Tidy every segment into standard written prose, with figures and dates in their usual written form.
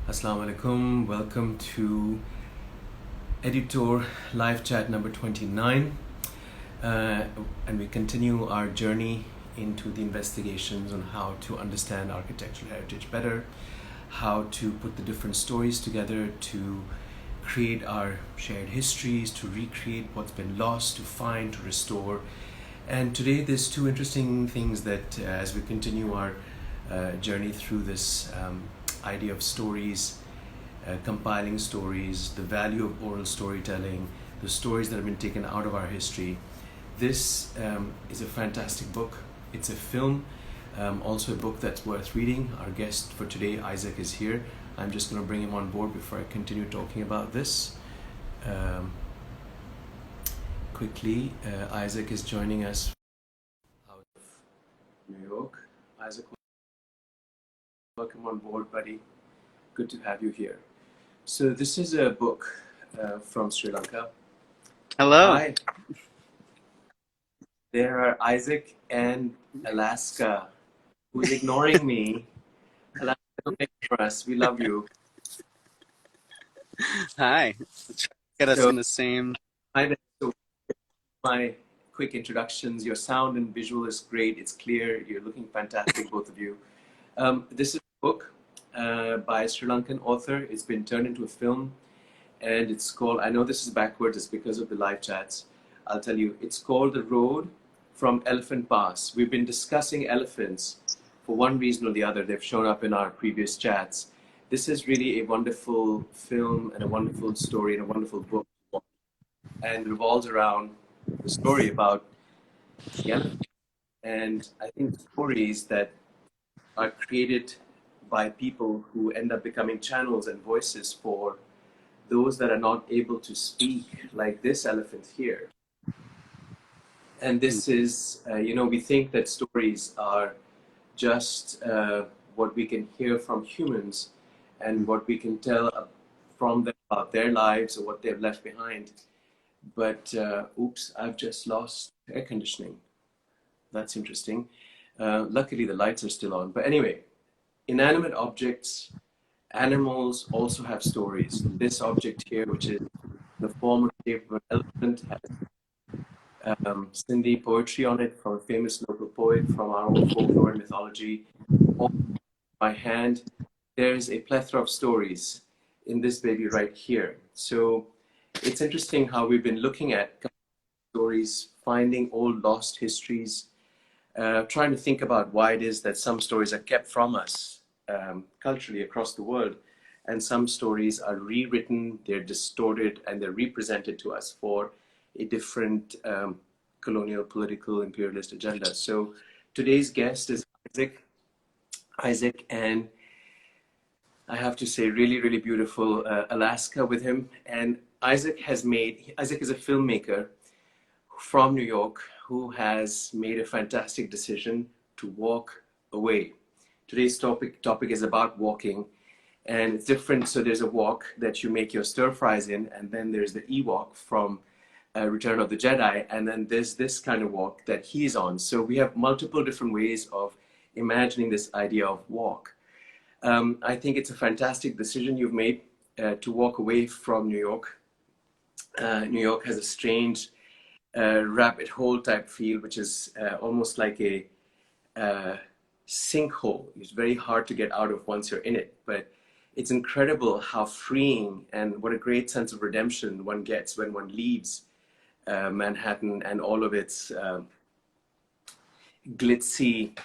Assalamu alaikum. Welcome to Editor Live Chat number 29. And we continue our journey into the investigations on how to understand architectural heritage better, how to put the different stories together to create our shared histories, to recreate what's been lost, to find, to restore. And today there's two interesting things that as we continue our journey through this idea of stories, compiling stories, the value of oral storytelling, the stories that have been taken out of our history. This is a fantastic book. It's a film, also a book that's worth reading. Our guest for today, Isaac, is here. I'm just going to bring him on board before I continue talking about this. Quickly, Isaac is joining us out of New York. Isaac, welcome on board, buddy. Good to have you here. So this is a book from Sri Lanka. Hello. Hi. There are Isaac and Alaska, who's ignoring me. Alaska, don't ignore us. We love you. Hi. Let's get us So, in the same. so my quick introductions. Your sound and visual is great. It's clear. You're looking fantastic, both of you. This is a book by a Sri Lankan author. It's been turned into a film, and it's called, I know this is backwards, it's because of the live chats. I'll tell you, it's called The Road from Elephant Pass. We've been discussing elephants for one reason or the other. They've shown up in our previous chats. This is really a wonderful film and a wonderful story and a wonderful book, and revolves around the story about the elephant. And I think stories that are created by people who end up becoming channels and voices for those that are not able to speak, like this elephant here. And this is, we think that stories are just what we can hear from humans and what we can tell from them about their lives or what they've left behind. But oops, I've just lost air conditioning. That's interesting. Luckily, the lights are still on. But anyway, inanimate objects, animals also have stories. This object here, which is the form of shape of an elephant, has Sindhi poetry on it from a famous local poet from our own folklore and mythology. All in my hand, there's a plethora of stories in this baby right here. So it's interesting how we've been looking at stories, finding old lost histories, trying to think about why it is that some stories are kept from us culturally across the world, and some stories are rewritten, they're distorted, and they're represented to us for a different colonial, political, imperialist agenda. So today's guest is Isaac, and I have to say, really, really beautiful Alaska with him. And Isaac is a filmmaker from New York who has made a fantastic decision to walk away. Today's topic is about walking, and it's different. So there's a walk that you make your stir fries in, and then there's the Ewok from Return of the Jedi, and then there's this kind of walk that he's on. So we have multiple different ways of imagining this idea of walk. I think it's a fantastic decision you've made to walk away from New York. New York has a strange rabbit hole type feel, which is almost like a sinkhole. It's very hard to get out of once you're in it, but it's incredible how freeing and what a great sense of redemption one gets when one leaves Manhattan and all of its glitzy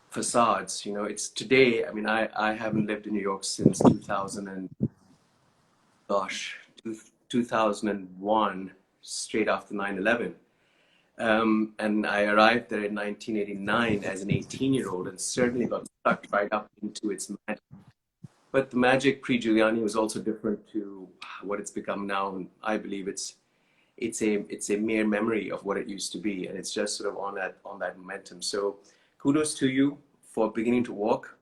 facades. You know, it's today, I mean, I haven't lived in New York since 2001, straight after 9/11. And I arrived there in 1989 as an 18-year-old and certainly got sucked right up into its magic. But the magic pre-Giuliani was also different to what it's become now. And I believe it's a mere memory of what it used to be, and it's just sort of on that momentum. So kudos to you for beginning to walk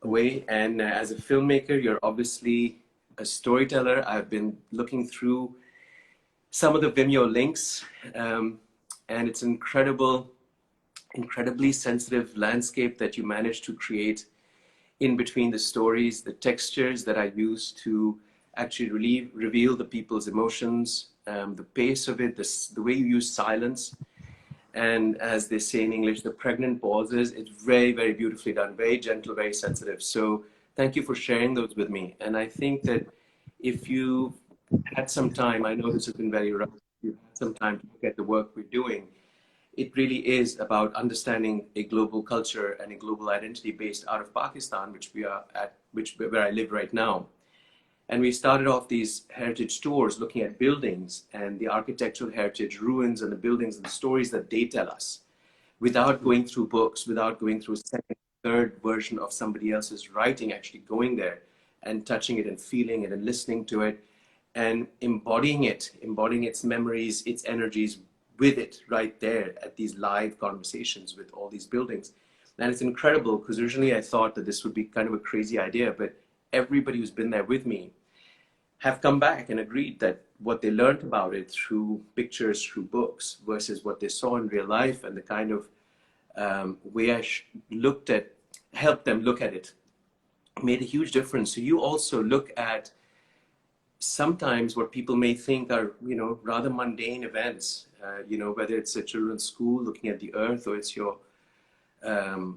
away. And as a filmmaker, you're obviously a storyteller. I've been looking through some of the Vimeo links, and it's incredibly sensitive landscape that you managed to create in between the stories, the textures that I use to actually reveal the people's emotions, the pace of it, the way you use silence. And as they say in English, the pregnant pauses, it's very, very beautifully done, very gentle, very sensitive. So thank you for sharing those with me. And I think that if you had some time, I know this has been very rough, if you had some time to look at the work we're doing, it really is about understanding a global culture and a global identity based out of Pakistan, which we are at, where I live right now. And we started off these heritage tours looking at buildings and the architectural heritage, ruins and the buildings and the stories that they tell us without going through books, without going through a second, third version of somebody else's writing, actually going there and touching it and feeling it and listening to it and embodying it, embodying its memories, its energies with it right there at these live conversations with all these buildings. And it's incredible because originally I thought that this would be kind of a crazy idea, but everybody who's been there with me have come back and agreed that what they learned about it through pictures, through books, versus what they saw in real life and the kind of way I looked at, helped them look at it, made a huge difference. So you also look at sometimes what people may think are, rather mundane events, whether it's a children's school looking at the earth, or it's your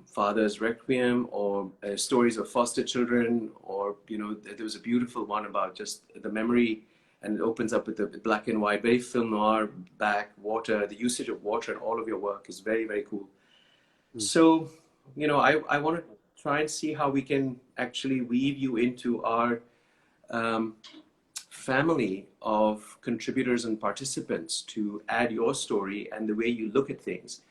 father's requiem, or stories of foster children, or there was a beautiful one about just the memory, and it opens up with the black and white, very film noir, back water, the usage of water in all of your work is very, very cool. So I want to try and see how we can actually weave you into our family of contributors and participants to add your story and the way you look at things,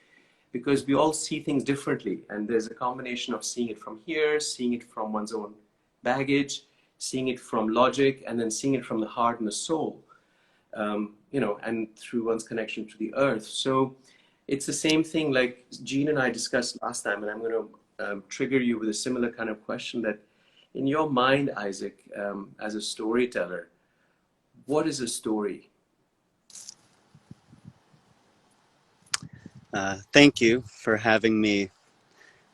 because we all see things differently, and there's a combination of seeing it from here, seeing it from one's own baggage, seeing it from logic, and then seeing it from the heart and the soul, and through one's connection to the earth. So it's the same thing like Jean and I discussed last time, and I'm going to trigger you with a similar kind of question, that in your mind, Isaac, as a storyteller, what is a story? Thank you for having me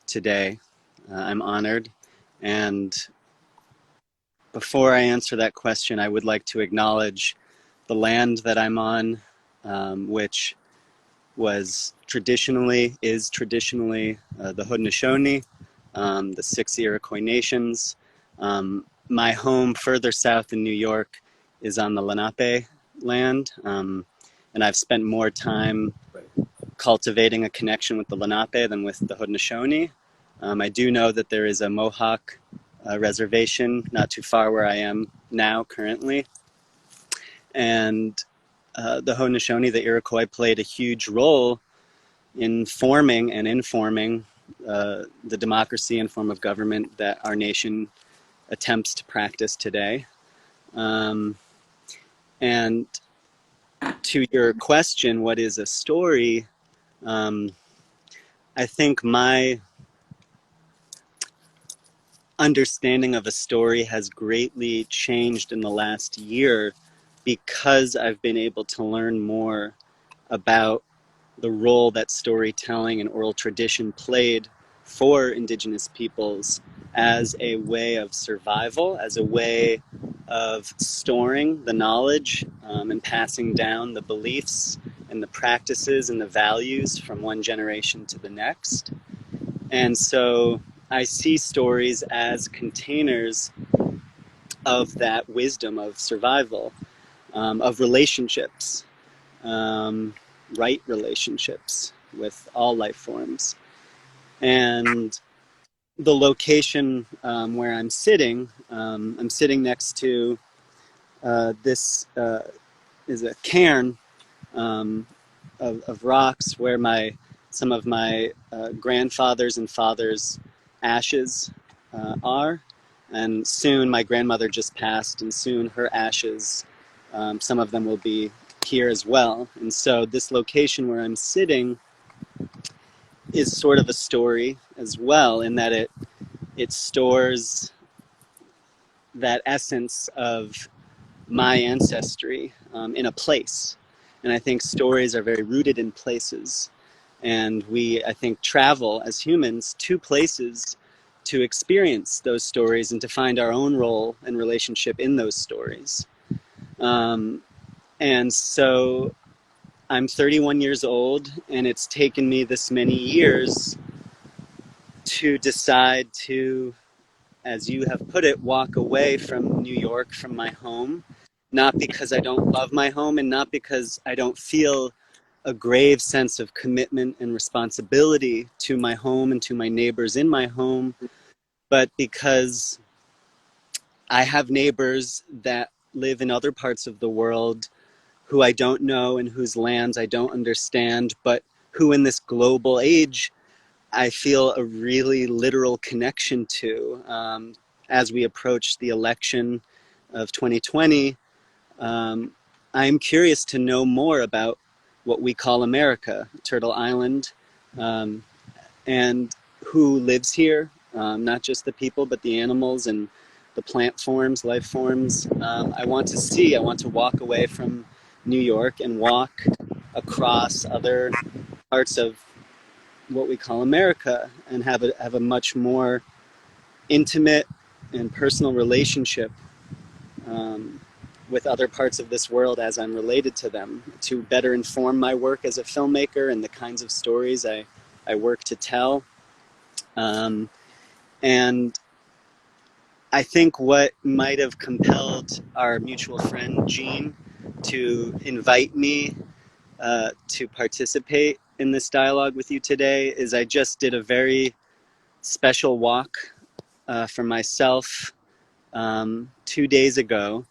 today. I'm honored. And before I answer that question, I would like to acknowledge the land that I'm on, which is traditionally the Haudenosaunee, the 6 Iroquois nations. My home further south in New York is on the Lenape land, and I've spent more time cultivating a connection with the Lenape than with the Haudenosaunee. I do know that there is a Mohawk reservation not too far where I am now currently. And the Haudenosaunee, the Iroquois, played a huge role in forming and informing the democracy and form of government that our nation attempts to practice today. And to your question, what is a story? I think my understanding of a story has greatly changed in the last year because I've been able to learn more about the role that storytelling and oral tradition played for Indigenous peoples as a way of survival, as a way of storing the knowledge and passing down the beliefs and the practices and the values from one generation to the next. And so I see stories as containers of that wisdom of survival, of relationships, right relationships with all life forms. And the location where I'm sitting next to this is a cairn of rocks where some of my grandfathers and fathers' ashes are. And soon, my grandmother just passed, and soon her ashes, some of them will be here as well. And so this location where I'm sitting is sort of a story as well, in that it stores that essence of my ancestry in a place. And I think stories are very rooted in places. And we, I think, travel as humans to places to experience those stories and to find our own role and relationship in those stories. And so I'm 31 years old, and it's taken me this many years to decide to, as you have put it, walk away from New York, from my home, not because I don't love my home and not because I don't feel a grave sense of commitment and responsibility to my home and to my neighbors in my home, but because I have neighbors that live in other parts of the world who I don't know and whose lands I don't understand, but who in this global age I feel a really literal connection to. As we approach the election of 2020, I'm curious to know more about what we call America, Turtle Island, and who lives here, not just the people, but the animals and the plant forms, life forms. I want to walk away from New York and walk across other parts of what we call America and have a much more intimate and personal relationship with other parts of this world as I'm related to them, to better inform my work as a filmmaker and the kinds of stories I work to tell. And I think what might have compelled our mutual friend Jean to invite me to participate in this dialogue with you today is I just did a very special walk for myself 2 days ago,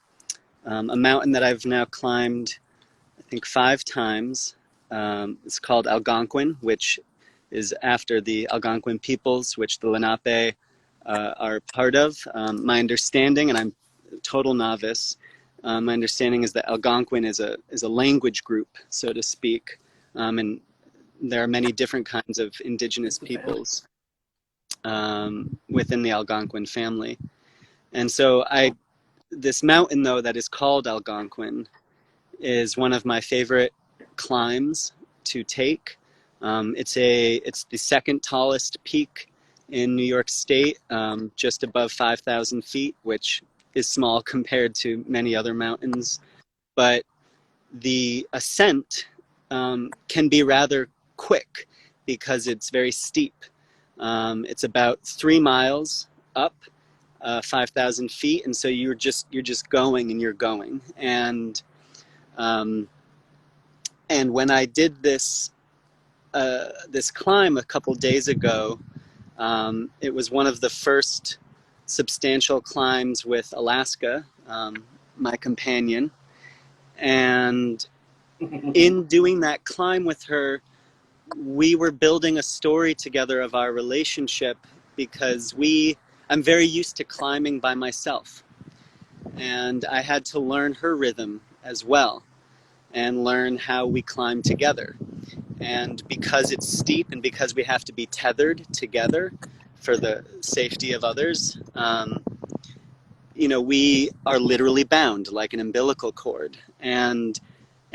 a mountain that I've now climbed, I think, 5 times. It's called Algonquin, which is after the Algonquin peoples, which the Lenape are part of. My understanding, and I'm a total novice, my understanding is that Algonquin is a language group, so to speak, and there are many different kinds of indigenous peoples within the Algonquin family. And so this mountain, though, that is called Algonquin is one of my favorite climbs to take. It's the second tallest peak in New York State, just above 5,000 feet, which is small compared to many other mountains. But the ascent can be rather quick because it's very steep. It's about 3 miles up, 5,000 feet, and so you're just going and you're going. And when I did this climb a couple days ago, it was one of the first substantial climbs with Alaska, my companion. And in doing that climb with her, we were building a story together of our relationship because I'm very used to climbing by myself. And I had to learn her rhythm as well and learn how we climb together. And because it's steep and because we have to be tethered together for the safety of others, we are literally bound like an umbilical cord. And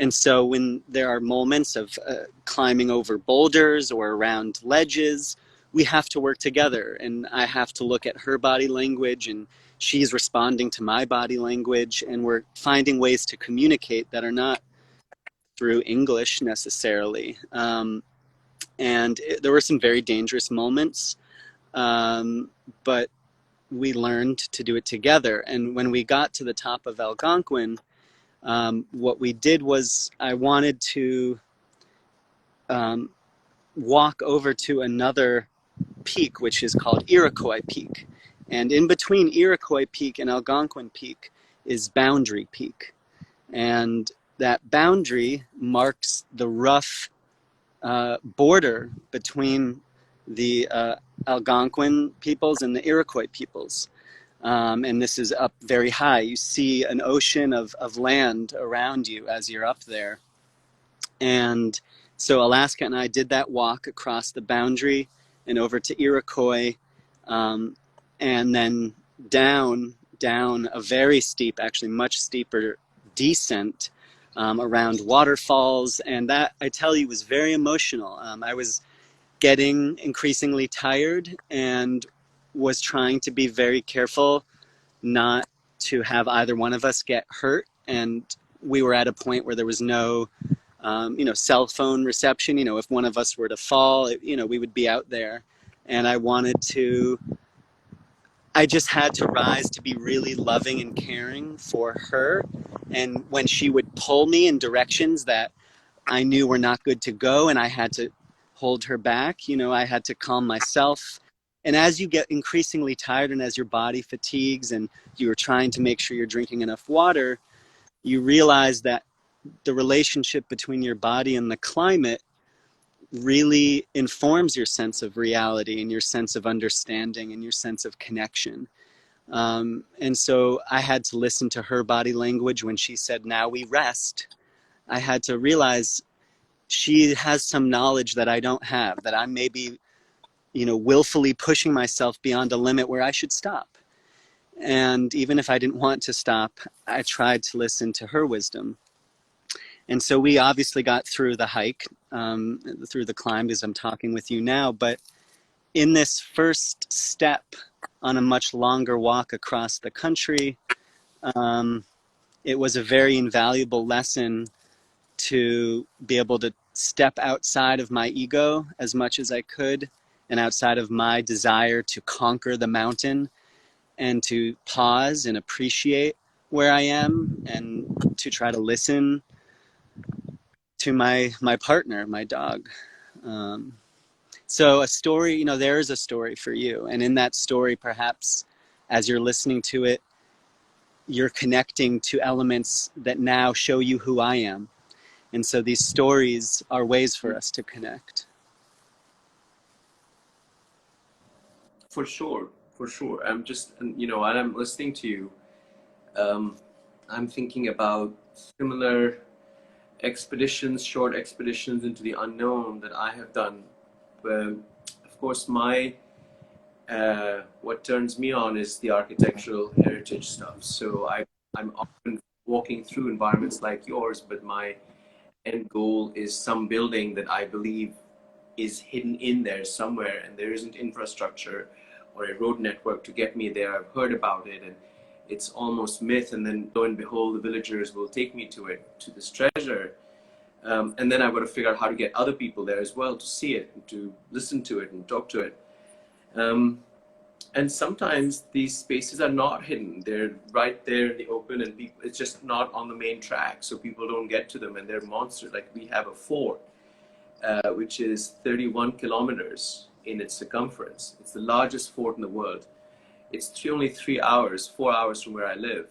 so when there are moments of climbing over boulders or around ledges, we have to work together. And I have to look at her body language, and she's responding to my body language. And we're finding ways to communicate that are not through English necessarily. There were some very dangerous moments, but we learned to do it together. And when we got to the top of Algonquin, what we did was I wanted to walk over to another peak, which is called Iroquois Peak. And in between Iroquois Peak and Algonquin Peak is Boundary Peak. And that boundary marks the rough border between the Algonquin peoples and the Iroquois peoples. And this is up very high. You see an ocean of land around you as you're up there. And so Alaska and I did that walk across the boundary and over to Iroquois, and then down a very steep, actually much steeper descent around waterfalls. And that, I tell you, was very emotional. I was getting increasingly tired, and was trying to be very careful not to have either one of us get hurt. And we were at a point where there was no, cell phone reception. If one of us were to fall, we would be out there. And I just had to rise to be really loving and caring for her. And when she would pull me in directions that I knew were not good to go, and I had to hold her back, I had to calm myself. And as you get increasingly tired and as your body fatigues and you're trying to make sure you're drinking enough water, you realize that the relationship between your body and the climate really informs your sense of reality and your sense of understanding and your sense of connection. And so I had to listen to her body language when she said, "Now we rest." I had to realize she has some knowledge that I don't have, that I may be, willfully pushing myself beyond a limit where I should stop. And even if I didn't want to stop, I tried to listen to her wisdom. And so we obviously got through the hike, through the climb, as I'm talking with you now. But in this first step on a much longer walk across the country, it was a very invaluable lesson to be able to step outside of my ego as much as I could, and outside of my desire to conquer the mountain, and to pause and appreciate where I am, and to try to listen to my partner, my dog. So a story, there is a story for you. And in that story, perhaps as you're listening to it, you're connecting to elements that now show you who I am. And so these stories are ways for us to connect. For sure, for sure. I'm just, while I'm listening to you, I'm thinking about similar expeditions, short expeditions into the unknown that I have done. Of course, what turns me on is the architectural heritage stuff. So I'm often walking through environments like yours, but my end goal is some building that I believe is hidden in there somewhere, and there isn't infrastructure or a road network to get me there. I've heard about it, and it's almost myth, and then lo and behold, the villagers will take me to it, to this treasure. And then I've got to figure out how to get other people there as well to see it, and to listen to it and talk to it. And sometimes these spaces are not hidden. They're right there in the open, and it's just not on the main track, so people don't get to them, and they're monsters. Like we have a fort, which is 31 kilometers in its circumference. It's the largest fort in the world. It's only 4 hours from where I live.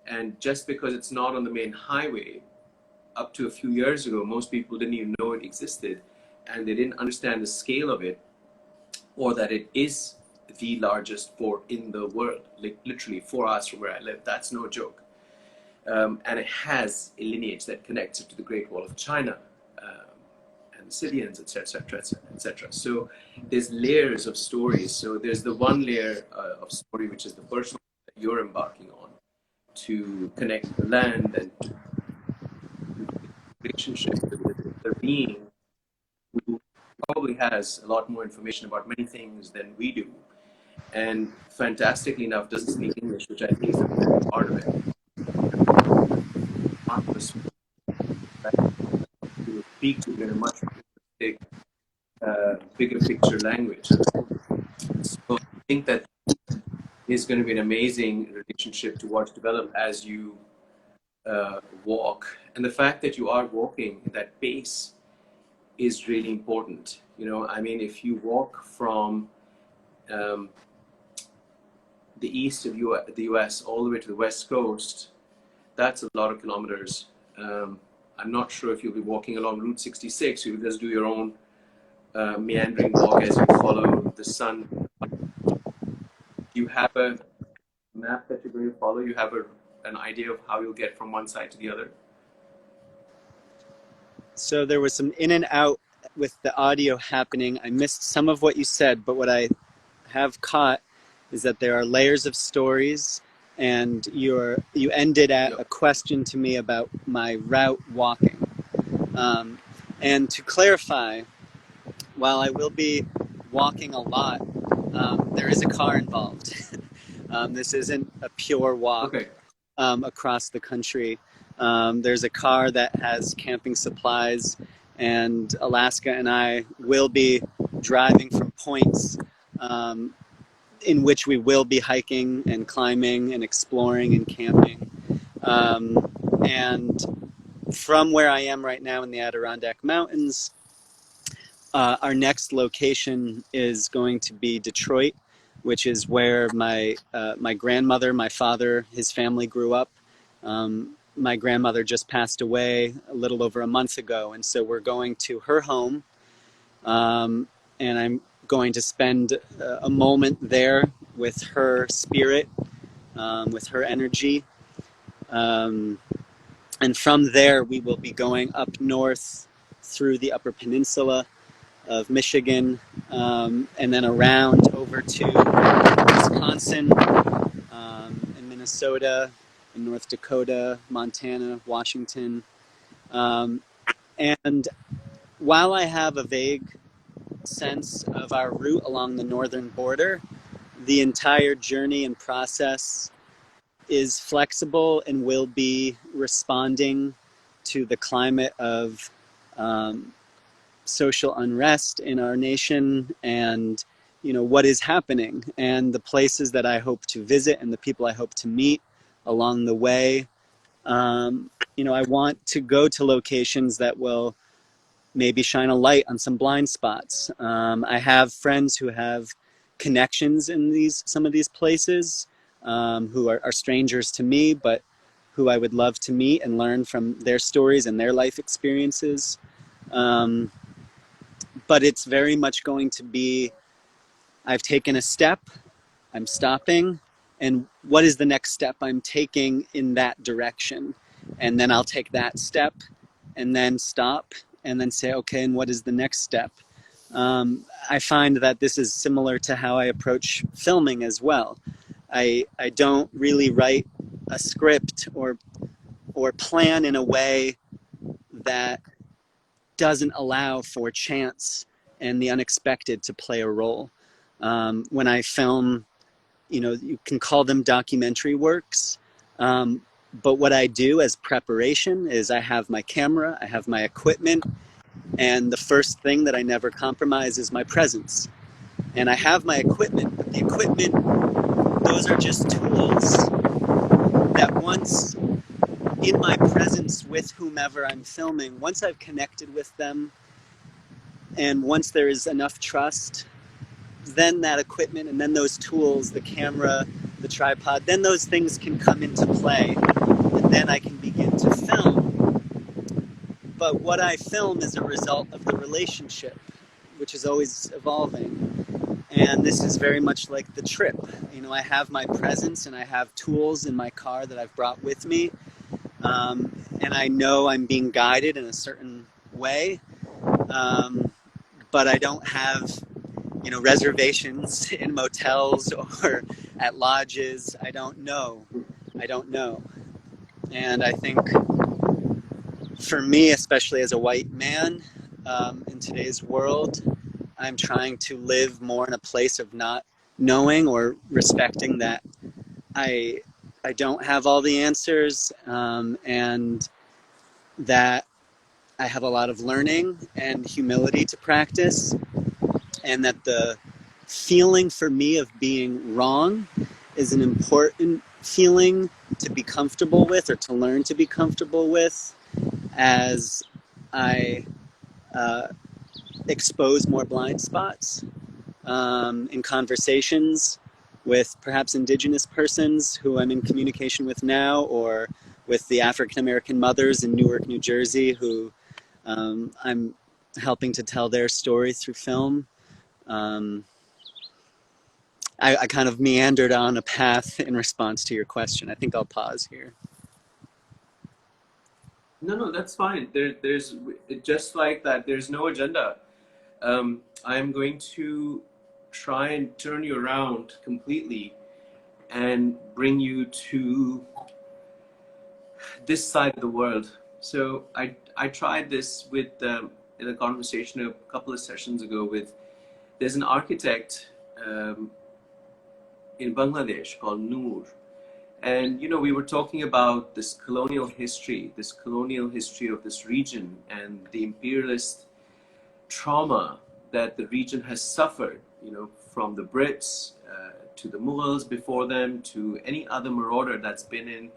And just because it's not on the main highway, up to a few years ago, most people didn't even know it existed, and they didn't understand the scale of it, or that it is the largest fort in the world, like literally 4 hours from where I live. That's no joke. And it has a lineage that connects it to the Great Wall of China, and the Scythians, etc., etc. So there's layers of stories. So there's the one layer of story, which is the personal that you're embarking on, to connect the land and to relationship with the being who probably has a lot more information about many things than we do, and fantastically enough doesn't speak English, which I think is the best part of it. Not the to speak to in a much bigger picture language. So I think that is going to be an amazing relationship to watch develop as you walk. And the fact that you are walking at that pace is really important. I mean, if you walk from the east of the US all the way to the west coast, that's a lot of kilometers. I'm not sure if you'll be walking along Route 66. You'll just do your own meandering walk as you follow the sun. You have a map that you're going to follow? You have an idea of how you'll get from one side to the other? So there was some in and out with the audio happening. I missed some of what you said, but what I have caught is that there are layers of stories, and you ended at a question to me about my route walking. And to clarify, while I will be walking a lot, There is a car involved. This isn't a pure walk Okay. across the country. There's a car that has camping supplies, and Alaska and I will be driving from points in which we will be hiking and climbing and exploring and camping. And from where I am right now in the Adirondack Mountains, our next location is going to be Detroit, which is where my grandmother, my father, his family grew up. My grandmother just passed away a little over a month ago, and so we're going to her home, and I'm going to spend a moment there with her spirit, with her energy. And from there, we will be going up north through the Upper Peninsula of Michigan, and then around over to Wisconsin, and Minnesota, and North Dakota, Montana, Washington. And while I have a vague sense of our route along the northern border, the entire journey and process is flexible and will be responding to the climate of social unrest in our nation, and what is happening, and the places that I hope to visit and the people I hope to meet along the way. I want to go to locations that will maybe shine a light on some blind spots. I have friends who have connections in some of these places, who are strangers to me, but who I would love to meet and learn from their stories and their life experiences. But it's very much going to be, I've taken a step, I'm stopping, and what is the next step I'm taking in that direction? And then I'll take that step and then stop and then say, okay, and what is the next step? I find that this is similar to how I approach filming as well. I don't really write a script or plan in a way that doesn't allow for chance and the unexpected to play a role. When I film, you can call them documentary works, but what I do as preparation is I have my camera, I have my equipment, and the first thing that I never compromise is my presence. And I have my equipment, but the equipment, those are just tools that once in my presence with whomever I'm filming, once I've connected with them, and once there is enough trust, then that equipment and then those tools, the camera, the tripod, then those things can come into play, and then I can begin to film. But what I film is a result of the relationship, which is always evolving. And this is very much like the trip. I have my presence and I have tools in my car that I've brought with me. And I know I'm being guided in a certain way. But I don't have, reservations in motels or at lodges. I don't know. And I think for me, especially as a white man, in today's world, I'm trying to live more in a place of not knowing or respecting that I don't have all the answers, and that I have a lot of learning and humility to practice, and that the feeling for me of being wrong is an important feeling to be comfortable with, or to learn to be comfortable with, as I expose more blind spots in conversations with perhaps indigenous persons who I'm in communication with now, or with the African American mothers in Newark, New Jersey, who I'm helping to tell their story through film. I kind of meandered on a path in response to your question. I think I'll pause here. No, that's fine. There's just like that. There's no agenda. I'm going to try and turn you around completely and bring you to this side of the world. So I tried this with in a conversation a couple of sessions ago with. There's an architect um, in Bangladesh called Noor. And we were talking about this colonial history of this region and the imperialist trauma that the region has suffered, from the Brits to the Mughals before them to any other marauder that's been in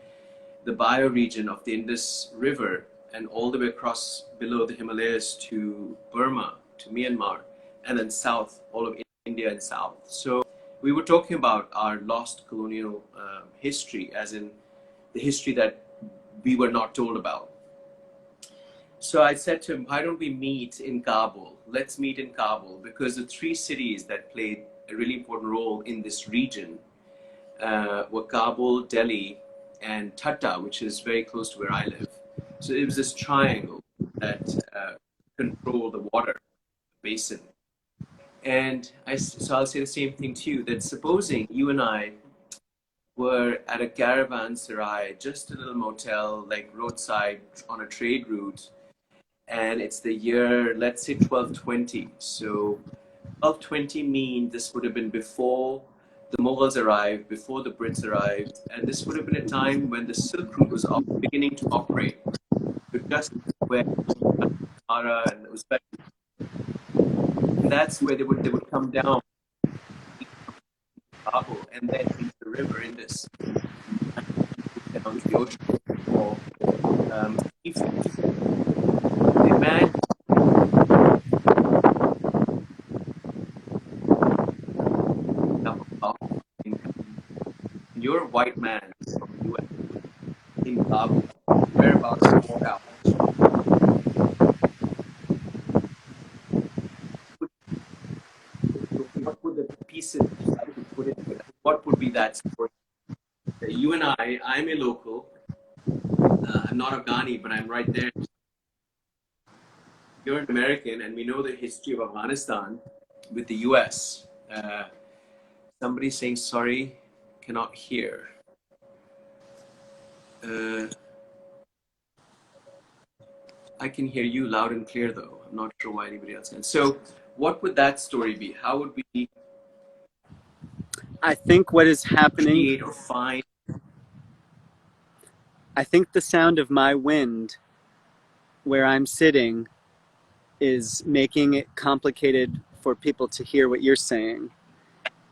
the bioregion of the Indus River and all the way across below the Himalayas to Burma, to Myanmar, and then south, all of India and south. So we were talking about our lost colonial history, as in the history that we were not told about. So I said to him, why don't we meet in Kabul? Let's meet in Kabul, because the three cities that played a really important role in this region were Kabul, Delhi, and Thatta, which is very close to where I live. So it was this triangle that controlled the water basin. And so I'll say the same thing to you, that supposing you and I were at a caravanserai, just a little motel, like roadside on a trade route, and it's the year, let's say 1220. So 1220 means this would have been before the Mughals arrived, before the Brits arrived, and this would have been a time when the Silk Route was beginning to operate. So just where Sahara and Uzbek, that's where they would come down Kabul and then into the river Indus, down to the ocean. Or if you imagine you're a white man from the US in Kabul, whereabouts to walk out. What would the pieces I could put into it? What would be that story? You and I'm a local. I'm not Afghani, but I'm right there. You're an American, and we know the history of Afghanistan with the US. Somebody saying sorry, cannot hear. I can hear you loud and clear, though. I'm not sure why anybody else can. So, what would that story be? How would we I think what is happening, create or find? I think the sound of my wind where I'm sitting is making it complicated for people to hear what you're saying.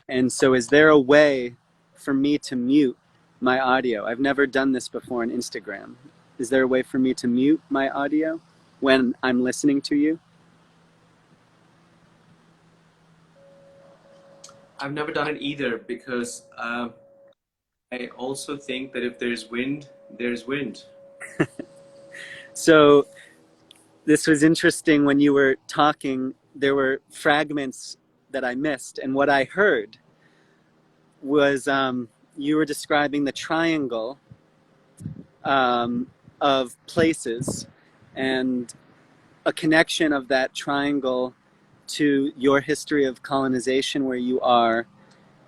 And so is there a way for me to mute my audio? I've never done this before on Instagram. Is there a way for me to mute my audio when I'm listening to you? I've never done it either, because I also think that if there's wind, there's wind. So this was interesting when you were talking. There were fragments that I missed, and what I heard was you were describing the triangle of places and a connection of that triangle to your history of colonization where you are.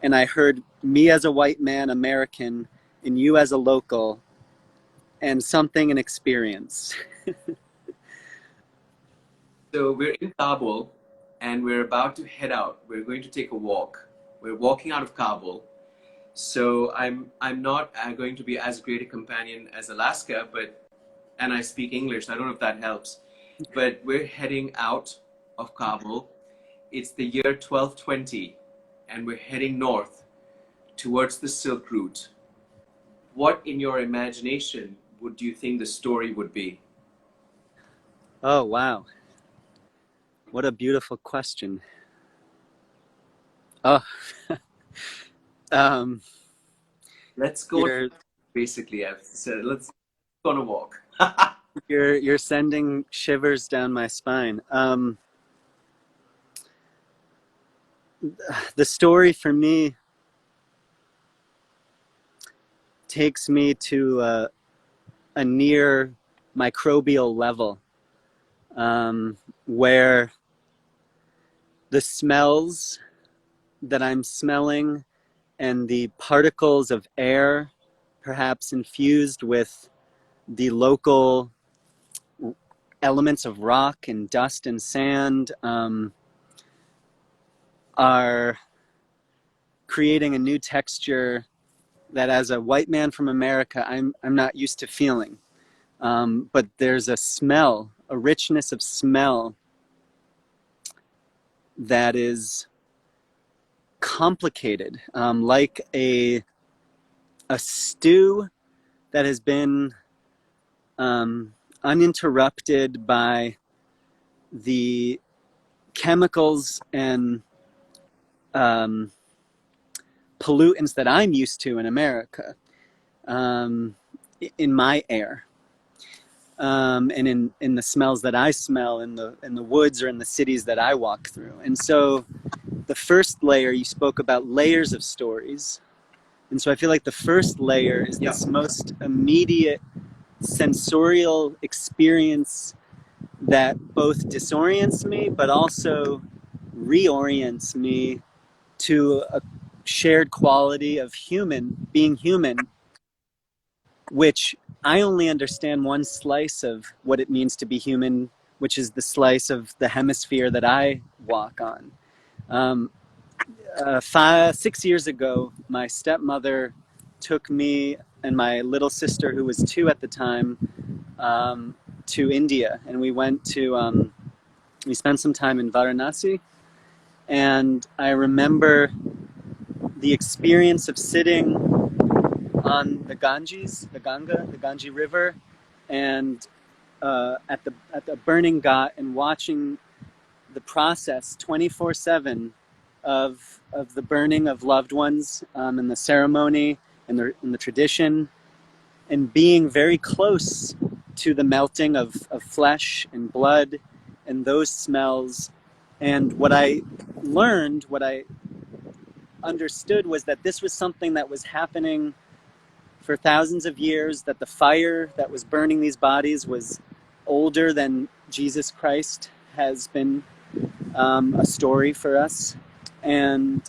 And I heard me as a white man, American, and you as a local, and something, an experience. So we're in Kabul, and we're about to head out. We're going to take a walk. We're walking out of Kabul. So I'm not going to be as great a companion as Alaska, and I speak English. I don't know if that helps. But we're heading out of Kabul. It's the year 1220, and we're heading north towards the Silk Route. What in your imagination would you think the story would be? Oh, wow. What a beautiful question. Oh, Let's go. Basically, I've said, let's go on a walk. you're sending shivers down my spine. The story for me takes me to a near microbial level, where the smells that I'm smelling and the particles of air, perhaps infused with the local elements of rock and dust and sand, are creating a new texture that as a white man from America, I'm not used to feeling. But there's a smell, a richness of smell that is complicated, like a stew that has been uninterrupted by the chemicals and pollutants that I'm used to in America, in my air, and in the smells that I smell in the woods or in the cities that I walk through. And so the first layer, you spoke about layers of stories. And so I feel like the first layer is this most immediate sensorial experience that both disorients me, but also reorients me to a shared quality of being human, which I only understand one slice of what it means to be human, which is the slice of the hemisphere that I walk on. 6 years ago, my stepmother took me and my little sister, who was 2 at the time, to India, and we spent some time in Varanasi. And I remember the experience of sitting on the Ganges River, and at the burning ghat, and watching the process 24/7 of the burning of loved ones, and the ceremony and the tradition, and being very close to the melting of flesh and blood and those smells. And what I understood was that this was something that was happening for thousands of years, that the fire that was burning these bodies was older than Jesus Christ has been a story for us. And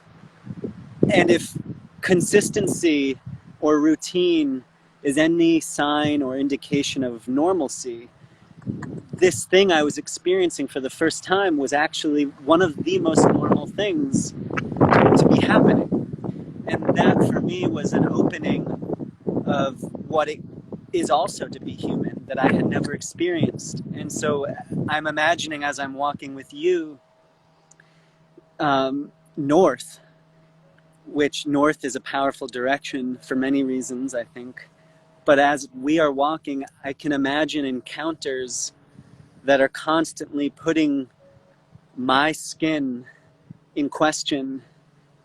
if consistency or routine is any sign or indication of normalcy, this thing I was experiencing for the first time was actually one of the most normal things to be happening. And that for me was an opening of what it is also to be human that I had never experienced. And so I'm imagining, as I'm walking with you, north, which north is a powerful direction for many reasons, I think. But as we are walking, I can imagine encounters that are constantly putting my skin in question,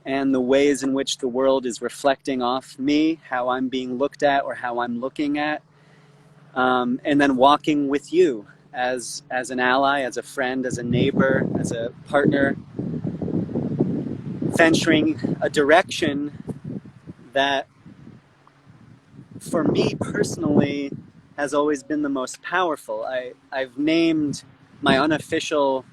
and the ways in which the world is reflecting off me, how I'm being looked at or how I'm looking at, and then walking with you as an ally, as a friend, as a neighbor, as a partner, venturing a direction that for me personally has always been the most powerful. I've named my unofficial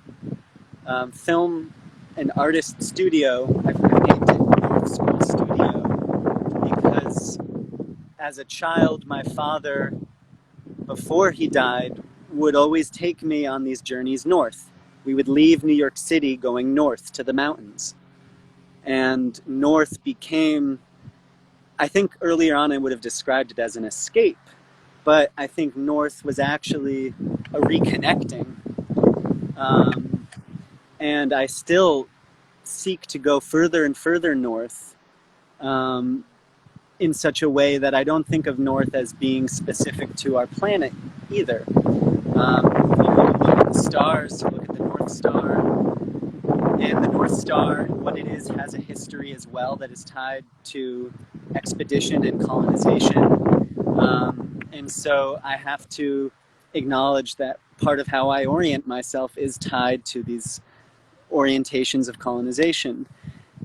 film and artist studio, I've named it North School Studio, because as a child, my father, before he died, would always take me on these journeys north. We would leave New York City going north to the mountains. And north became, I think earlier on I would have described it as an escape, but I think north was actually a reconnecting. And I still seek to go further and further north, in such a way that I don't think of north as being specific to our planet either. You look at the stars, you look at the North Star, and the North Star, what it is, has a history as well that is tied to expedition and colonization. And so I have to acknowledge that part of how I orient myself is tied to these orientations of colonization,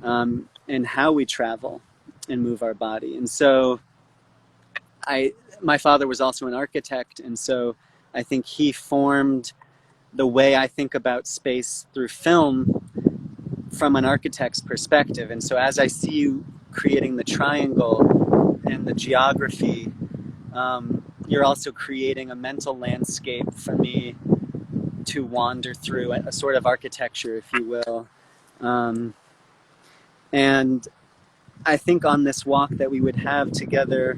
and how we travel and move our body. And so my father was also an architect, and so I think he formed the way I think about space through film from an architect's perspective. And so as I see you creating the triangle and the geography, you're also creating a mental landscape for me to wander through, a sort of architecture, if you will. And I think on this walk that we would have together,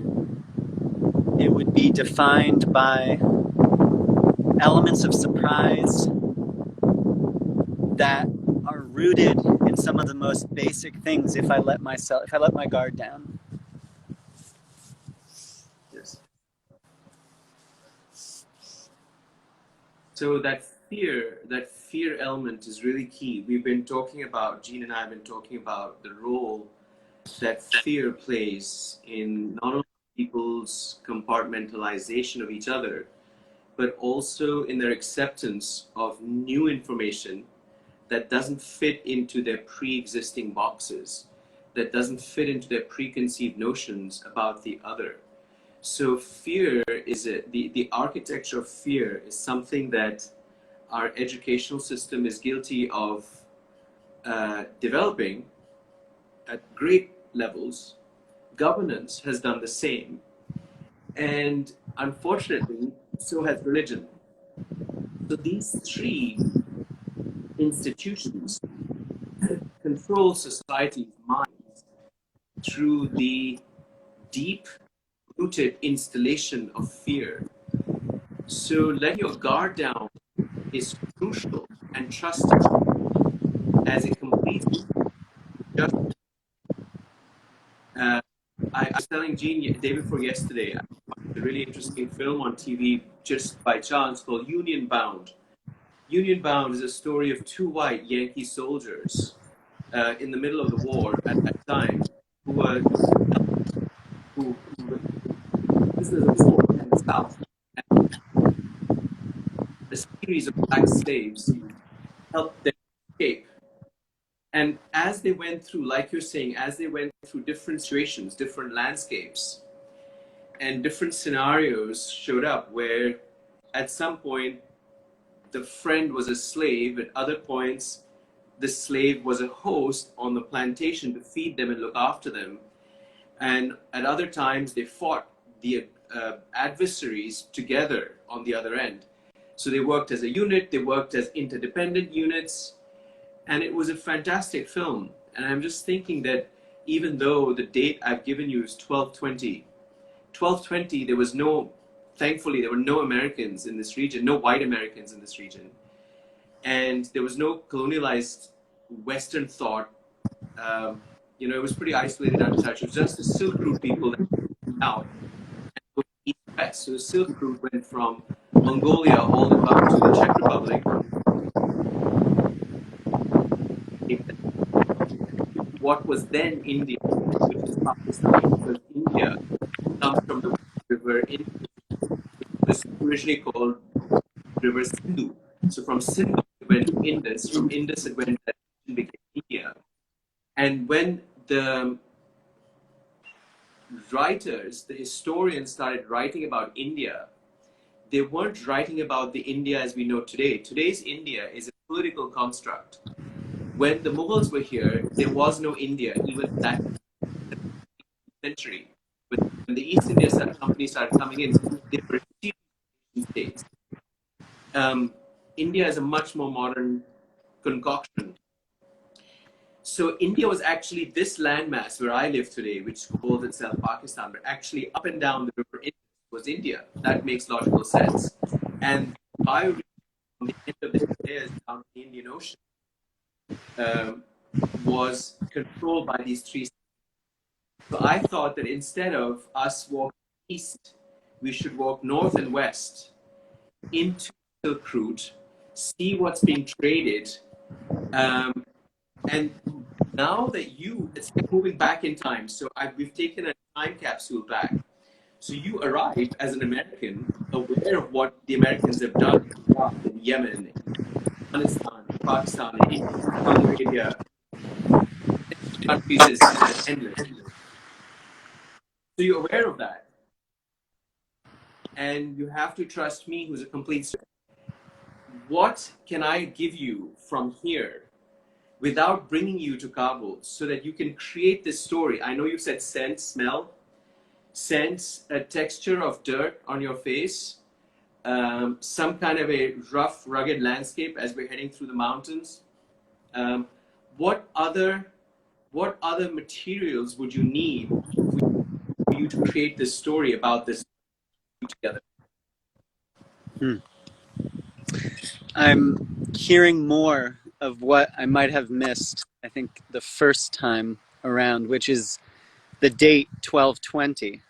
it would be defined by elements of surprise that are rooted in some of the most basic things if I let my guard down. Yes. So that fear element is really key. We've been talking about, Jean and I have been talking about the role that fear plays in not only people's compartmentalization of each other, but also in their acceptance of new information that doesn't fit into their pre-existing boxes, that doesn't fit into their preconceived notions about the other. So fear is the architecture of fear is something that our educational system is guilty of developing at great levels. Governance has done the same, and unfortunately, so has religion. So these three institutions control society's minds through the deep rooted installation of fear. So letting your guard down is crucial and trusting as it completes just. Uh, I was telling Jean day before yesterday, I watched a really interesting film on TV just by chance called Union Bound. Union Bound is a story of two white Yankee soldiers in the middle of the war at that time who were who were prisoners of war in the South. And a series of black slaves helped them escape. And as they went through, like you're saying, as they went through different situations, different landscapes, and different scenarios showed up where at some point the friend was a slave, at other points the slave was a host on the plantation to feed them and look after them, and at other times they fought the adversaries together on the other end. So they worked as a unit, they worked as interdependent units, and it was a fantastic film. And I'm just thinking that even though the date I've given you is 1220, there was no, thankfully, there were no Americans in this region, no white Americans in this region. And there was no colonialized Western thought. It was pretty isolated, untouched. It was just the Silk Route people that came out and go east west. So the Silk Route went from Mongolia all the way up to the Czech Republic, what was then India, which is Pakistan, because India comes from the river Indus, which was originally called River Sindhu. So from Sindhu it went to Indus, from Indus it went to became India. And when the writers, the historians started writing about India, they weren't writing about the India as we know today. Today's India is a political construct. When the Mughals were here, there was no India, even that century. When the East India Company started coming in, they were states. India is a much more modern concoction. So India was actually this landmass where I live today, which calls itself Pakistan, but actually up and down the river Indus was India. That makes logical sense. And bioregion on the end of the Himalayas down the Indian Ocean was controlled by these three. So I thought that instead of us walking east, we should walk north and west into Silk Route, see what's being traded, and now that it's like moving back in time. So we've taken a time capsule back. So you arrive as an American, aware of what the Americans have done in Iraq, in Yemen, in Afghanistan, in Pakistan, in India, Saudi Arabia. Countries is endless. So you're aware of that. And you have to trust me, who's a complete stranger. What can I give you from here without bringing you to Kabul so that you can create this story? I know you said sense, smell, sense a texture of dirt on your face, some kind of a rough, rugged landscape as we're heading through the mountains. What other what other materials would you need for you to create this story about this together? Hmm. I'm hearing more of what I might have missed, I think, the first time around, which is the date 1220,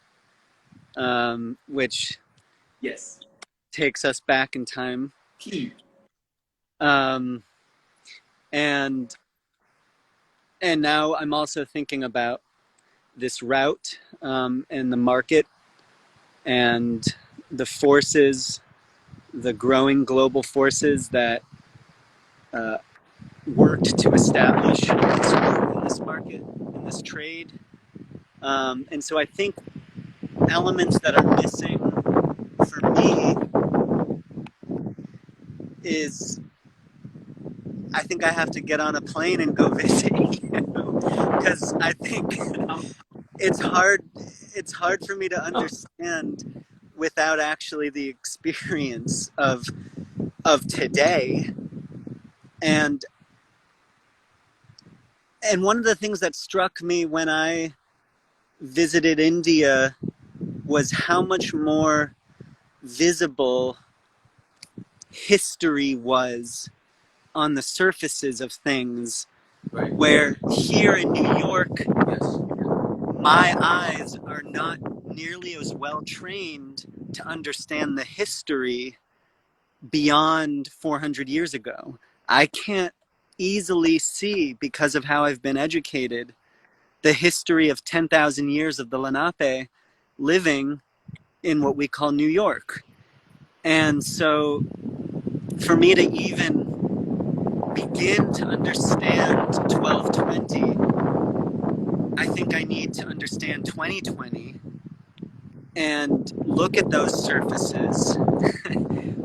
which Yes. takes us back in time. Key. Um, and and now I'm also thinking about this route and the market and the forces, the growing global forces that uh, worked to establish this market and this trade. And so I think elements that are missing for me is I think I have to get on a plane and go visit you because I think Um, it's hard. It's hard for me to um, understand without actually the experience of today. And and one of the things that struck me when I visited India was how much more visible history was on the surfaces of things. right. Where here in New York, Yes. my eyes are not nearly as well trained to understand the history beyond 400 years ago. I can't easily see, because of how I've been educated, the history of 10,000 years of the Lenape living in what we call New York. And so for me to even begin to understand 1220, I think I need to understand 2020 and look at those surfaces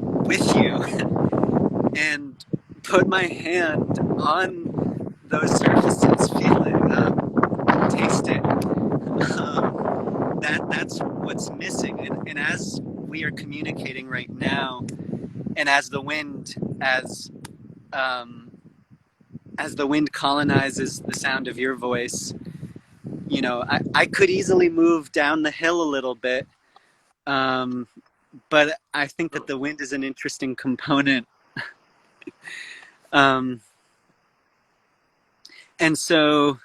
with you and put my hand on those surfaces, feel it, taste it. That's what's missing. And as we are communicating right now, and um, as the wind colonizes the sound of your voice, you know, I could easily move down the hill a little bit, um, but I think that the wind is an interesting component. Um, and so,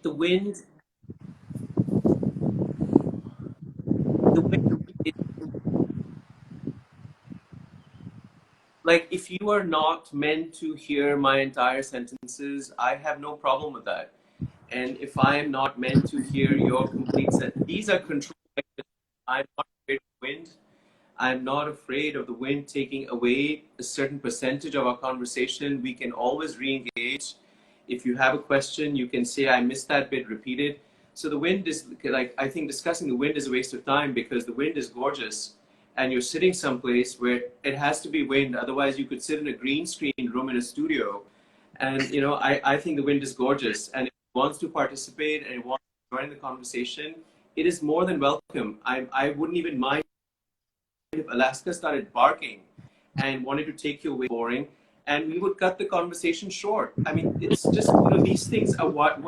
The wind, the wind, it, like if you are not meant to hear my entire sentences, I have no problem with that. And if I am not meant to hear your complete sentence, these are controlled. I'm not afraid of wind. I'm not afraid of the wind taking away a certain percentage of our conversation. We can always re-engage. If you have a question, you can say, I missed that bit, repeat it. So the wind is like, I think discussing the wind is a waste of time because the wind is gorgeous and you're sitting someplace where it has to be wind. Otherwise you could sit in a green screen room in a studio. And, you know, I think the wind is gorgeous. And if it wants to participate and it wants to join the conversation, it is more than welcome. I wouldn't even mind if Alaska started barking and wanted to take you away boring, and we would cut the conversation short. I mean, it's just, you know, these things are what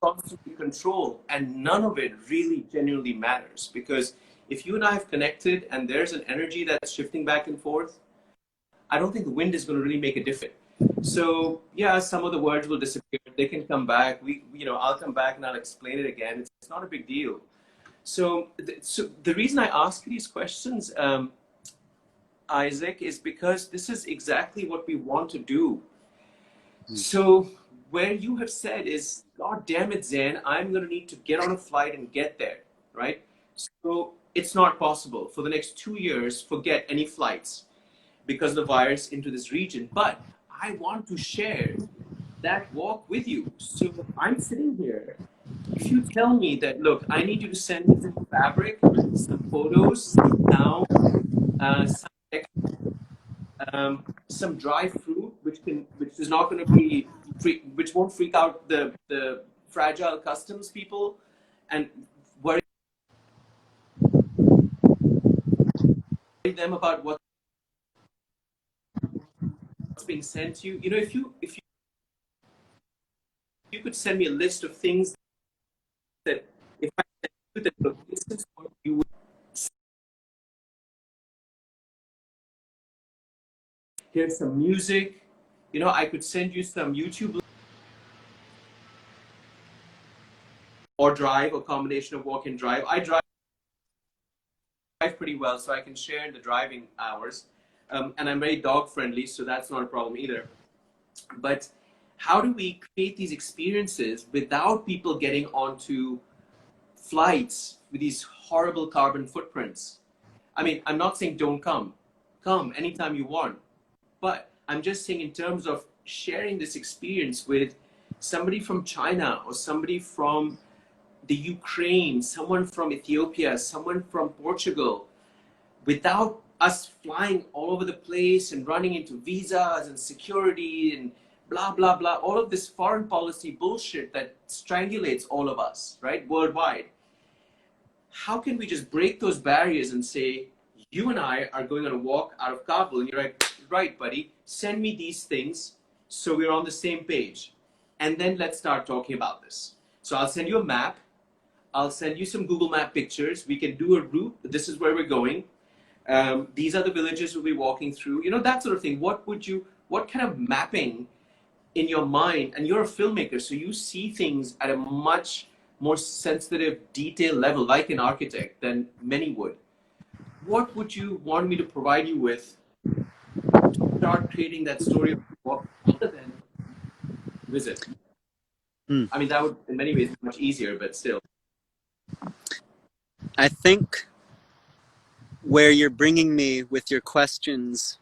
constantly control, and none of it really genuinely matters because if you and I have connected and there's an energy that's shifting back and forth, I don't think the wind is going to really make a difference. So yeah, some of the words will disappear. They can come back. You know, I'll come back and I'll explain it again. It's not a big deal. So the reason I ask these questions, Isaac, is because this is exactly what we want to do. So where you have said is, God damn it, Zain, I'm going to need to get on a flight and get there, right? So it's not possible. For the next 2 years, forget any flights because of the virus into this region. But I want to share that walk with you. So I'm sitting here. If you tell me that, look, I need you to send me some fabric, some photos, sound, some some dry fruit, which is not going to be which won't freak out the fragile customs people, and worry them about what's being sent to you. You know, if you you could send me a list of things that if I send you that look, this is what you would. Here's some music. You know, I could send you some YouTube or drive, a combination of walk and drive. I drive pretty well, so I can share in the driving hours. And I'm very dog friendly, so that's not a problem either. But how do we create these experiences without people getting onto flights with these horrible carbon footprints? I mean, I'm not saying don't come. Come anytime you want. But I'm just saying in terms of sharing this experience with somebody from China or somebody from the Ukraine, someone from Ethiopia, someone from Portugal, without us flying all over the place and running into visas and security and blah, blah, blah, all of this foreign policy bullshit that strangulates all of us, right, worldwide. How can we just break those barriers and say, you and I are going on a walk out of Kabul, and you're like, right, buddy, send me these things so we're on the same page. And then let's start talking about this. So I'll send you a map. I'll send you some Google Map pictures. We can do a route. This is where we're going. These are the villages we'll be walking through. You know, that sort of thing. What kind of mapping in your mind? And you're a filmmaker, so you see things at a much more sensitive, detailed level, like an architect, than many would. What would you want me to provide you with to start creating that story of what other than visit? I mean, that would in many ways be much easier, but still. I think where you're bringing me with your questions,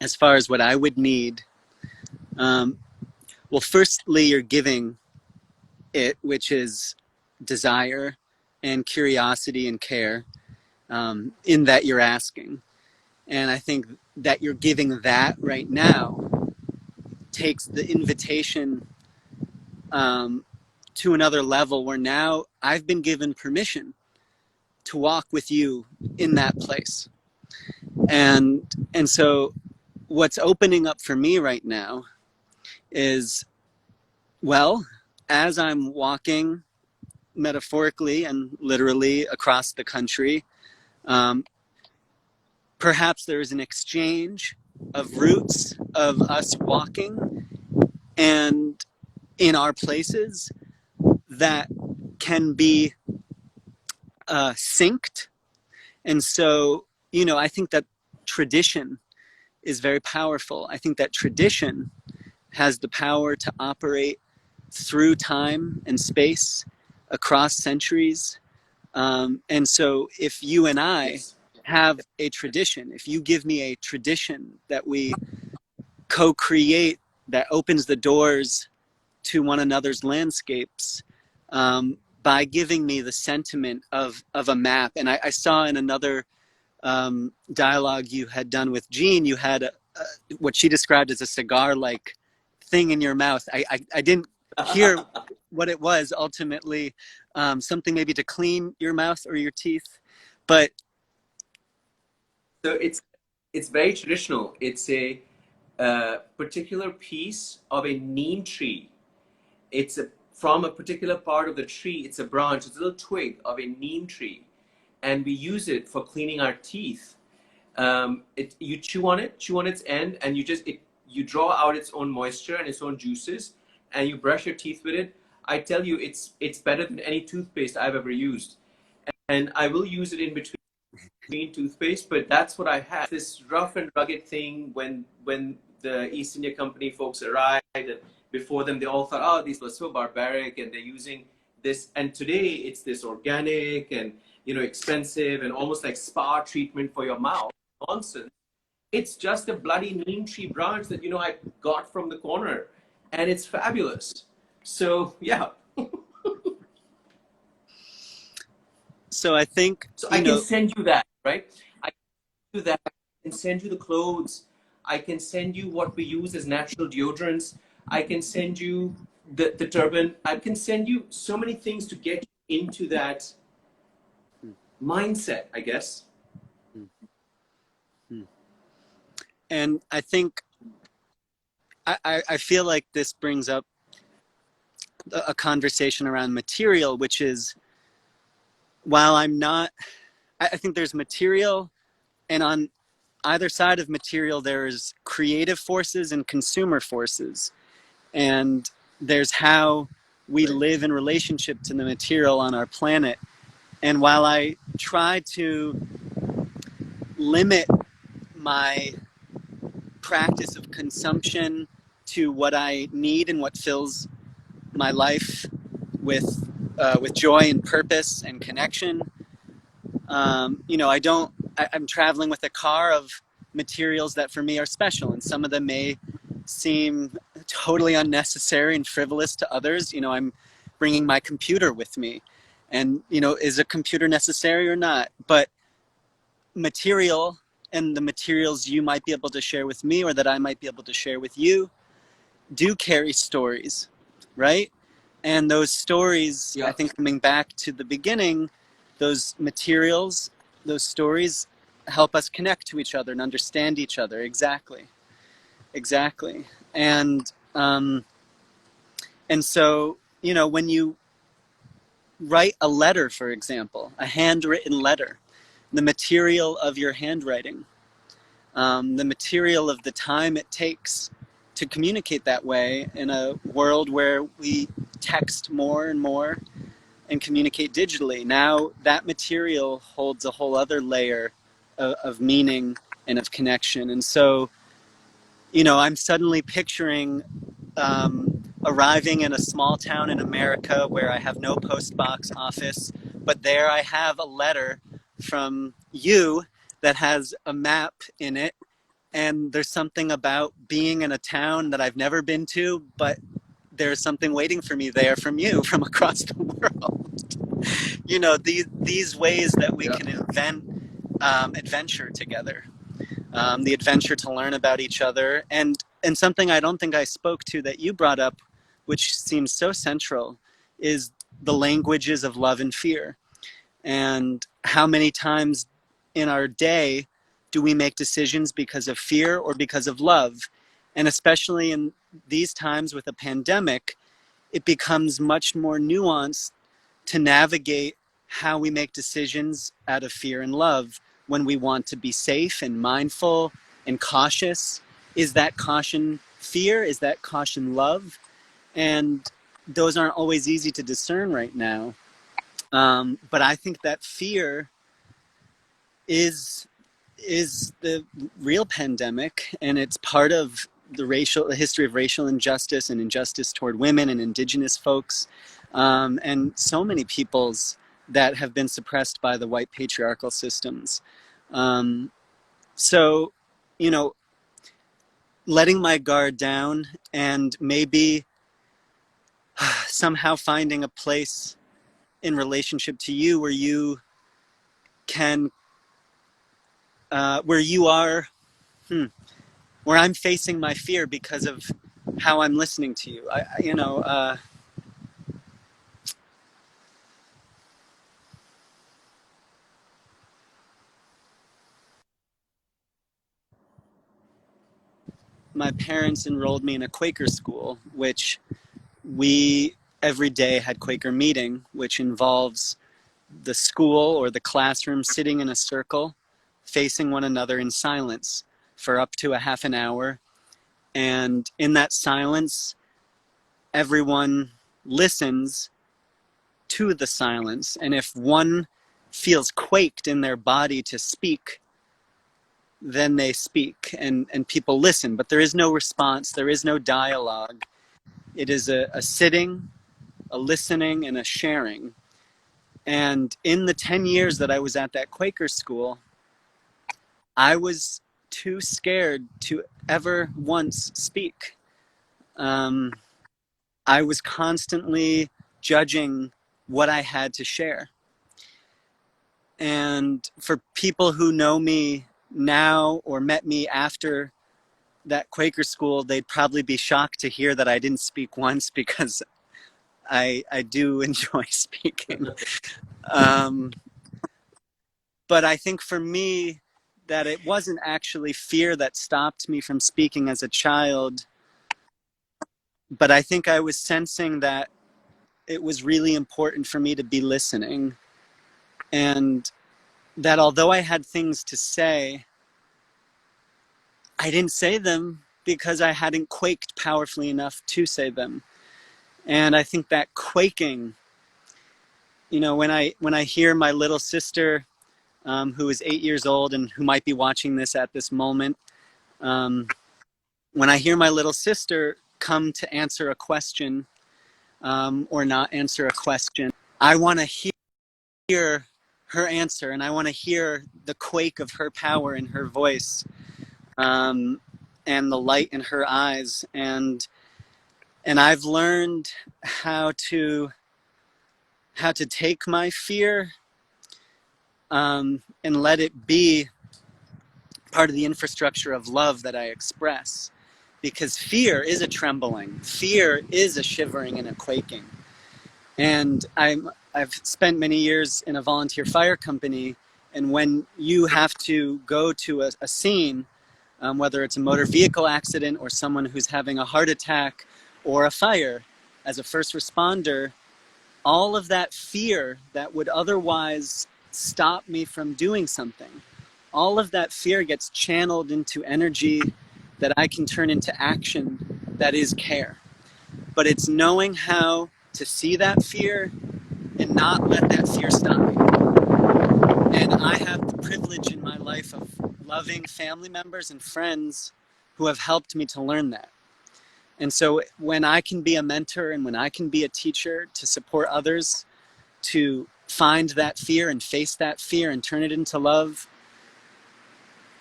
as far as what I would need, well, firstly, you're giving it, which is desire and curiosity and care, in that you're asking. And I think that you're giving that right now takes the invitation to another level, where now I've been given permission to walk with you in that place. And so what's opening up for me right now is, well, as I'm walking metaphorically and literally across the country, perhaps there's an exchange of routes of us walking and in our places that can be synced. And so, you know, I think that tradition is very powerful. I think that tradition has the power to operate through time and space across centuries. And so if you and I have a tradition, if you give me a tradition that we co-create, that opens the doors to one another's landscapes, by giving me the sentiment of a map. And I saw in another dialogue you had done with Jean, you had what she described as a cigar-like thing in your mouth. I didn't hear what it was ultimately, something maybe to clean your mouth or your teeth, but so it's very traditional. It's a particular piece of a neem tree. It's from a particular part of the tree. It's a branch. It's a little twig of a neem tree, and we use it for cleaning our teeth. You chew on its end, and you draw out its own moisture and its own juices, and you brush your teeth with it. I tell you, it's better than any toothpaste I've ever used, and I will use it in between toothpaste. But that's what I had. This rough and rugged thing when the East India Company folks arrived, and before them they all thought, oh, these were so barbaric, and they're using this. And today it's this organic and, you know, expensive and almost like spa treatment for your mouth nonsense. It's just a bloody neem tree branch that, you know, I got from the corner, and it's fabulous. So yeah. So I think, so I can send you that, right? I can do that. I can send you the clothes. I can send you what we use as natural deodorants. I can send you the turban. I can send you so many things to get you into that mindset, I guess. and I think I feel like this brings up a conversation around material, which is, while I'm not, I think there's material, and on either side of material, there's creative forces and consumer forces. And there's how we live in relationship to the material on our planet. And while I try to limit my practice of consumption to what I need and what fills my life with joy and purpose and connection, you know, I'm traveling with a car of materials that for me are special, and some of them may seem totally unnecessary and frivolous to others. You know, I'm bringing my computer with me, and, you know, is a computer necessary or not? But material, and the materials you might be able to share with me or that I might be able to share with you, do carry stories, right? And those stories, Yeah. I think, coming back to the beginning, those materials, those stories help us connect to each other and understand each other. Exactly. And so, you know, when you write a letter, for example, a handwritten letter, the material of your handwriting, the material of the time it takes to communicate that way in a world where we text more and more and communicate digitally. Now that material holds a whole other layer of meaning and of connection. And so, you know, I'm suddenly picturing arriving in a small town in America where I have no post box office, but there I have a letter from you that has a map in it. And there's something about being in a town that I've never been to, but there's something waiting for me there from you from across the world. You know, these ways that we can invent adventure together, the adventure to learn about each other, and something I don't think I spoke to that you brought up, which seems so central, is the languages of love and fear. And how many times in our day do we make decisions because of fear or because of love? And especially in these times with a pandemic, it becomes much more nuanced to navigate how we make decisions out of fear and love. When we want to be safe and mindful and cautious, is that caution fear? Is that caution love? And those aren't always easy to discern right now. But I think that fear is the real pandemic, and it's part of the history of racial injustice and injustice toward women and indigenous folks, and so many peoples that have been suppressed by the white patriarchal systems. So, you know, letting my guard down and maybe somehow finding a place in relationship to you where you can, where you are, where I'm facing my fear because of how I'm listening to you. My parents enrolled me in a Quaker school, which we every day had Quaker meeting, which involves the school or the classroom sitting in a circle, facing one another in silence for up to a half an hour. And in that silence, everyone listens to the silence. And if one feels quaked in their body to speak, then they speak, and people listen. But there is no response, there is no dialogue. It is a sitting, a listening, and a sharing. And in the 10 years that I was at that Quaker school, I was too scared to ever once speak. I was constantly judging what I had to share. And for people who know me now or met me after that Quaker school, they'd probably be shocked to hear that I didn't speak once, because I do enjoy speaking. But I think for me, that it wasn't actually fear that stopped me from speaking as a child, but I think I was sensing that it was really important for me to be listening, and that although I had things to say, I didn't say them because I hadn't quaked powerfully enough to say them. And I think that quaking, you know, when I hear my little sister, who is 8 years old and who might be watching this at this moment, when I hear my little sister come to answer a question, or not answer a question, I want to hear her answer, and I want to hear the quake of her power in her voice, and the light in her eyes, and I've learned how to take my fear, and let it be part of the infrastructure of love that I express, because fear is a trembling, fear is a shivering and a quaking. And I've spent many years in a volunteer fire company, and when you have to go to a scene, whether it's a motor vehicle accident or someone who's having a heart attack or a fire, as a first responder, all of that fear that would otherwise stop me from doing something, all of that fear gets channeled into energy that I can turn into action that is care. But it's knowing how to see that fear and not let that fear stop me. And I have the privilege in my life of loving family members and friends who have helped me to learn that. And so when I can be a mentor and when I can be a teacher to support others to find that fear and face that fear and turn it into love,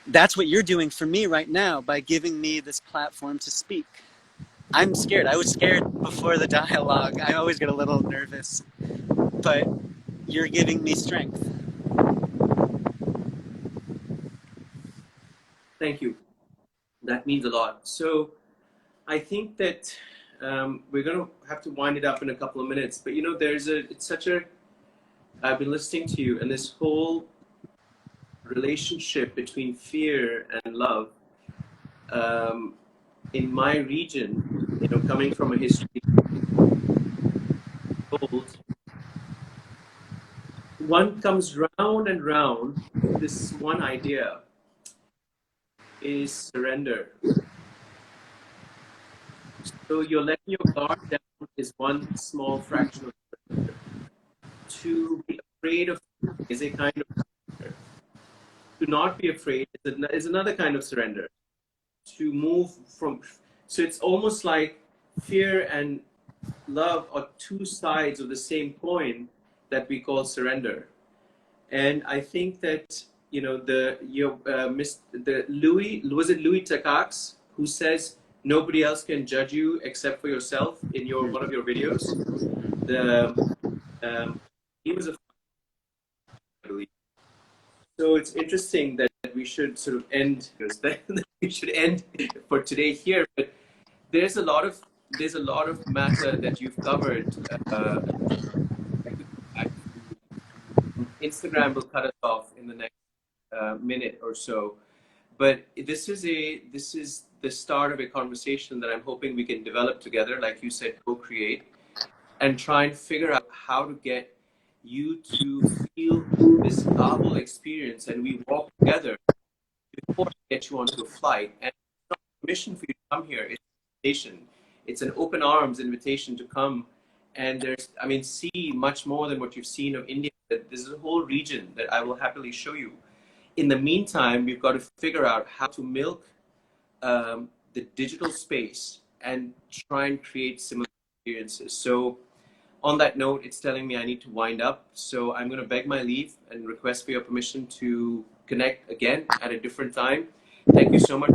that's what you're doing for me right now by giving me this platform to speak. I'm scared. I was scared before the dialogue. I always get a little nervous, but you're giving me strength. Thank you. That means a lot. So I think that we're going to have to wind it up in a couple of minutes. But you know, I've been listening to you, and this whole relationship between fear and love, in my region, you know, coming from a history old, one comes round and round. This one idea is surrender. So you're letting your guard down is one small fraction of surrender. To be afraid of is a kind of surrender. To not be afraid is another kind of surrender. To move from, so it's almost like fear and love are two sides of the same coin that we call surrender. And I think that, you know, the Louis, was it Louis Takacs, who says nobody else can judge you except for yourself in your one of your videos. He was a, I believe. So it's interesting that we should sort of end we should end for today here. But there's a lot of matter that you've covered. Instagram will cut us off in the next minute or so. But this is the start of a conversation that I'm hoping we can develop together, like you said, co-create, and try and figure out how to get you to feel this Kabul experience, and we walk together before I get you onto a flight. And it's not a mission for you to come here; it's an invitation. It's an open arms invitation to come. And see much more than what you've seen of India. There's a whole region that I will happily show you. In the meantime, we've got to figure out how to milk the digital space and try and create similar experiences. So on that note, it's telling me I need to wind up. So I'm going to beg my leave and request for your permission to connect again at a different time. Thank you so much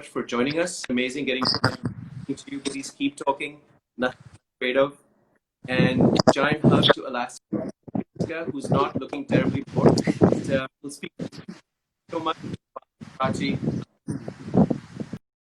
for joining us. Amazing getting to you. Please keep talking. Nothing to be afraid of. And giant hug to Alaska, who's not looking terribly bored. We'll speak so much, Prachi.